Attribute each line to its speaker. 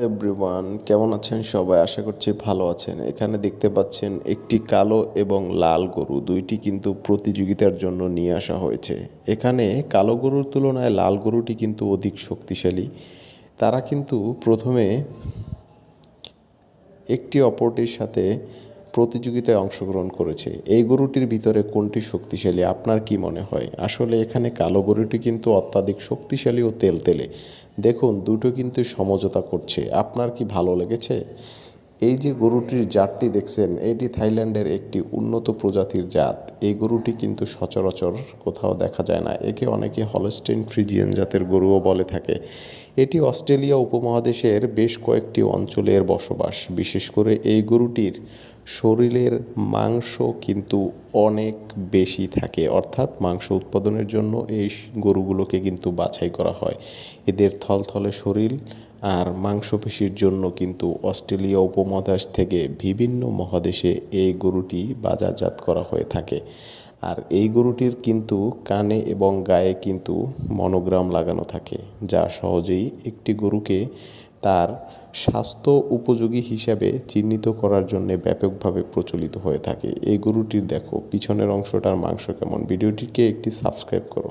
Speaker 1: Everyone, কেমন আছেন সবাই? আশা করছি ভালো আছেন। এখানে দেখতে পাচ্ছেন একটি কালো এবং লাল গরু, দুইটি কিন্তু প্রতিযোগিতার জন্য নিয়ে আসা হয়েছে। এখানে কালো গরুর তুলনায় লাল গরুটি কিন্তু অধিক শক্তিশালী। তারা কিন্তু প্রথমে একটি অপরটির সাথে প্রতিযোগিতায় অংশগ্রহণ করেছে। এই গরুটির ভিতরে কোনটি শক্তিশালী আপনার কি মনে হয়? আসলে এখানে কালো গরুটি কিন্তু অত্যাধিক শক্তিশালী ও তেলতেলে। দেখুন, দুটো কিন্তু সমঝোতা করছে। আপনার কি ভালো লেগেছে? এই যে গরুটির জাতটি দেখছেন, এটি থাইল্যান্ডের একটি উন্নত প্রজাতির জাত। এই গরুটি কিন্তু সচরাচর কোথাও দেখা যায় না। একে অনেকে হলস্টেইন ফ্রিজিয়ান জাতের গরুও বলে থাকে। এটি অস্ট্রেলিয়া উপমহাদেশের বেশ কয়েকটি অঞ্চলের বসবাস। বিশেষ করে এই গরুটির শরীরের মাংস কিন্তু অনেক বেশি থাকে, অর্থাৎ মাংস উৎপাদনের জন্য এই গরুগুলোকে কিন্তু বাছাই করা হয়। এদের থলথলে শরীর আর মাংসপেশির জন্য কিন্তু অস্ট্রেলিয়া উপমহাদেশ থেকে বিভিন্ন মহাদেশে এই গরুটি বাজারজাত করা হয়ে থাকে। আর এই গরুটির কিন্তু কানে এবং গায়ে কিন্তু মনোগ্রাম লাগানো থাকে, যা সহজেই একটি গরুকে তার স্বাস্থ্য উপযোগী হিসাবে চিহ্নিত করার জন্য ব্যাপকভাবে প্রচলিত হয়ে থাকে। এই গরুটির দেখো পিছনের অংশটার মাংস কেমন। ভিডিওটিকে একটি সাবস্ক্রাইব করো।